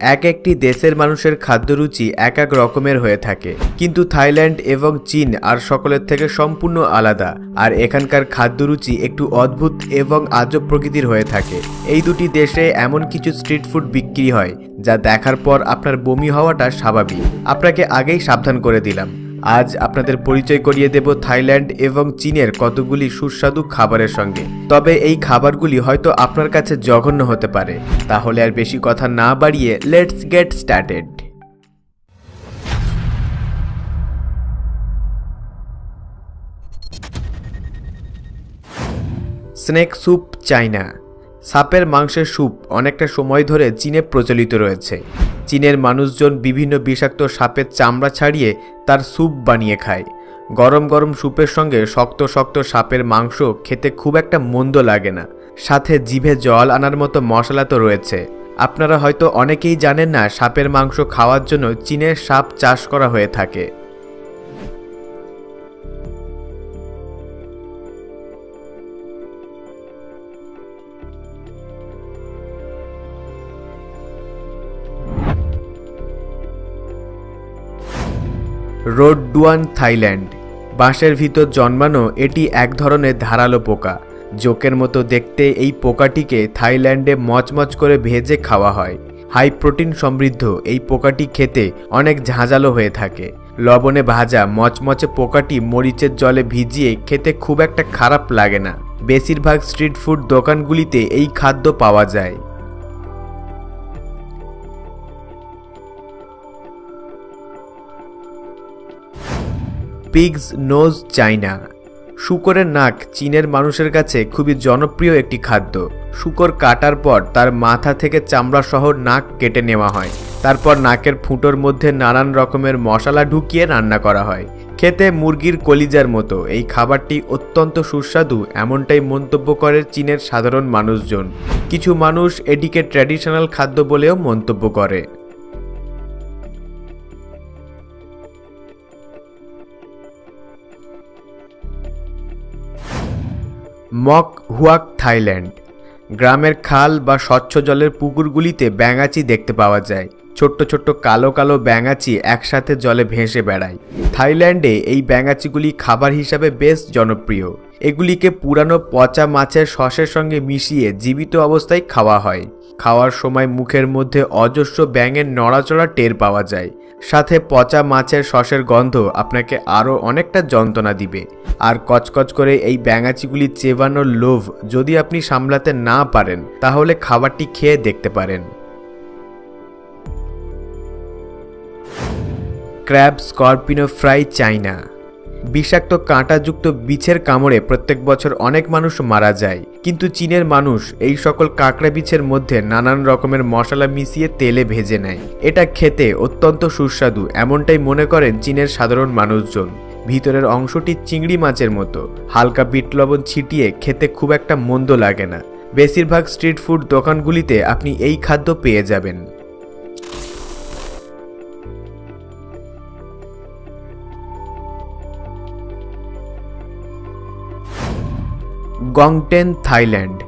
এক একটি দেশের মানুষের খাদ্যরুচি এক এক রকমের হয়ে থাকে, কিন্তু থাইল্যান্ড এবং চীন আর সকলের থেকে সম্পূর্ণ আলাদা। আর এখানকার খাদ্যরুচি একটু অদ্ভুত এবং আজব প্রকৃতির হয়ে থাকে। এই দুটি দেশে এমন কিছু স্ট্রিট ফুড বিক্রি হয় যা দেখার পর আপনার বমি হওয়াটা স্বাভাবিক। আপনাকে আগেই সাবধান করে দিলাম। আজ আপনাদের পরিচয় করিয়ে দেব থাইল্যান্ড এবং চীনের কতগুলি সুস্বাদু খাবারের সঙ্গে। তবে এই খাবারগুলি হয়তো আপনার কাছে জঘন্য হতে পারে। তাহলে আর বেশি কথা না বাড়িয়ে let's get started. Snake soup China. সাপের মাংসের স্যুপ অনেকটা সময় ধরে চীনে প্রচলিত রয়েছে। চীনের মানুষজন বিভিন্ন বিষাক্ত সাপের চামড়া ছাড়িয়ে তার স্যুপ বানিয়ে খায়। গরম গরম স্যুপের সঙ্গে শক্ত শক্ত সাপের মাংস খেতে খুব একটা মন্দ লাগে না। সাথে জিভে জল আনার মতো মশলা তো রয়েছে। আপনারা হয়তো অনেকেই জানেন না, সাপের মাংস খাওয়ার জন্য চীনে সাপ চাষ করা হয়ে থাকে। রোডডুয়ান থাইল্যান্ড। বাঁশের ভিতর জন্মানো এটি এক ধরনের ধারালো পোকা। জোকের মতো দেখতে এই পোকাটিকে থাইল্যান্ডে মচমচ করে ভেজে খাওয়া হয়। হাই প্রোটিন সমৃদ্ধ এই পোকাটি খেতে অনেক ঝাঁঝালো হয়ে থাকে। লবণে ভাজা মচমচে পোকাটি মরিচের জলে ভিজিয়ে খেতে খুব একটা খারাপ লাগে না। বেশিরভাগ স্ট্রিট ফুড দোকানগুলিতে এই খাদ্য পাওয়া যায়। Pig's nose China. শূকরের নাক চীনের মানুষের কাছে খুবই জনপ্রিয় একটি খাদ্য। শূকর কাটার পর তার মাথা থেকে চামড়া সহ নাক কেটে নেওয়া হয়। তারপর নাকের ফুটোর মধ্যে নানান রকমের মশলা ঢুকিয়ে রান্না করা হয়। খেতে মুরগির কলিজার মতো এই খাবারটি অত্যন্ত সুস্বাদু, এমনটাই মন্তব্য করে চীনের সাধারণ মানুষজন। কিছু মানুষ এটিকে ট্র্যাডিশনাল খাদ্য বলেও মন্তব্য করে। মক হুয়াক থাইল্যান্ড। গ্রামের খাল বা স্বচ্ছ জলের পুকুরগুলিতে ব্যাঙাচি দেখতে পাওয়া যায়। ছোট্ট ছোট্ট কালো কালো ব্যাঙাচি একসাথে জলে ভেসে বেড়ায়। থাইল্যান্ডে এই ব্যাঙাচিগুলি খাবার হিসাবে বেশ জনপ্রিয়। এগুলিকে পুরানো পচা মাছের সসের সঙ্গে মিশিয়ে জীবিত অবস্থায় খাওয়া হয়। খাওয়ার সময় মুখের মধ্যে অজস্র ব্যাঙের নড়াচড়া টের পাওয়া যায়। সাথে পচা মাছের সসের গন্ধ আপনাকে আরও অনেকটা যন্ত্রণা দিবে। আর কচকচ করে এই ব্যাঙাচিগুলি চেবানোর লোভ যদি আপনি সামলাতে না পারেন, তাহলে খাবারটি খেয়ে দেখতে পারেন। Crab scorpion fry China. বিষাক্ত কাঁটাযুক্ত বিছের কামড়ে প্রত্যেক বছর অনেক মানুষ মারা যায়, কিন্তু চীনের মানুষ এই সকল কাঁকড়া বিছের মধ্যে নানান রকমের মশলা মিশিয়ে তেলে ভেজে নেয়। এটা খেতে অত্যন্ত সুস্বাদু, এমনটাই মনে করেন চীনের সাধারণ মানুষজন। ভিতরের অংশটি চিংড়ি মাছের মতো। হালকা বিট লবণ ছিটিয়ে খেতে খুব একটা মন্দ লাগে না। বেশিরভাগ স্ট্রিট ফুড দোকানগুলিতে আপনি এই খাদ্য পেয়ে যাবেন। গংটেন থাইল্যান্ড।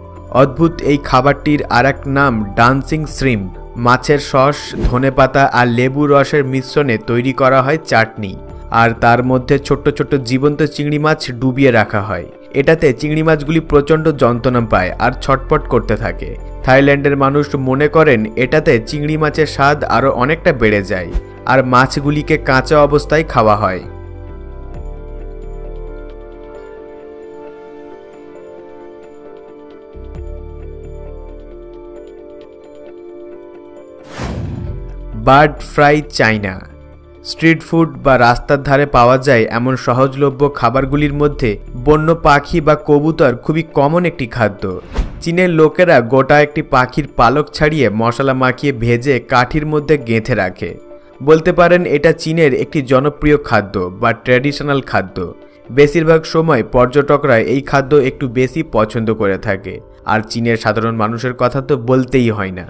অদ্ভুত এই খাবারটির আরেক নাম ডান্সিং শ্রিম্প। মাছের সস, ধনেপাতা আর লেবু রসের মিশ্রণে তৈরি করা হয় চাটনি, আর তার মধ্যে ছোট্ট ছোট্ট জীবন্ত চিংড়ি মাছ ডুবিয়ে রাখা হয়। এটাতে চিংড়ি মাছগুলি প্রচণ্ড যন্ত্রণা পায় আর ছটপট করতে থাকে। থাইল্যান্ডের মানুষ মনে করেন এটাতে চিংড়ি মাছের স্বাদ আরও অনেকটা বেড়ে যায়, আর মাছগুলিকে কাঁচা অবস্থায় খাওয়া হয়। Bird fry China. Street food বা রাস্তার ধারে পাওয়া যায় এমন সহজলভ্য খাবারগুলির মধ্যে বন্য পাখি বা কবুতর খুবই কমন একটি খাদ্য। চীনের লোকেরা গোটা একটি পাখির পালক ছাড়িয়ে মশলা মাখিয়ে ভেজে কাঠির মধ্যে গেঁথে রাখে। বলতে পারেন এটা চীনের একটি জনপ্রিয় খাদ্য বা ট্র্যাডিশনাল খাদ্য। বেশিরভাগ সময় পর্যটকরা এই খাদ্য একটু বেশি পছন্দ করে থাকে, আর চীনের সাধারণ মানুষের কথা তো বলতেই হয় না।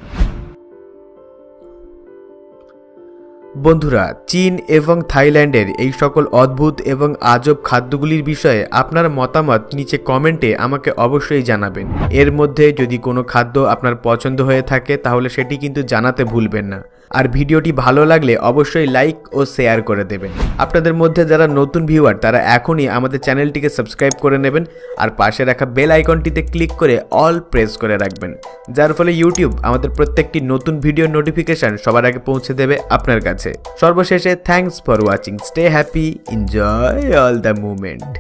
বন্ধুরা, চীন এবং থাইল্যান্ডের এই সকল অদ্ভুত এবং আজব খাদ্যগুলির বিষয়ে আপনার মতামত নিচে কমেন্টে আমাকে অবশ্যই জানাবেন। এর মধ্যে যদি কোনো খাদ্য আপনার পছন্দ হয়ে থাকে তাহলে সেটি কিন্তু জানাতে ভুলবেন না। আর ভিডিওটি ভালো লাগলে অবশ্যই লাইক ও শেয়ার করে দেবেন। আপনাদের মধ্যে যারা নতুন ভিউয়ার তারা এখনই আমাদের চ্যানেলটিকে সাবস্ক্রাইব করে নেবেন আর পাশে রাখা বেল আইকনটিতে ক্লিক করে অল প্রেস করে রাখবেন, যার ফলে ইউটিউব আমাদের প্রত্যেকটি নতুন ভিডিও নোটিফিকেশন সবার আগে পৌঁছে দেবে আপনার কাছে। সর্বশেষে thanks for watching, stay happy, enjoy all the movement.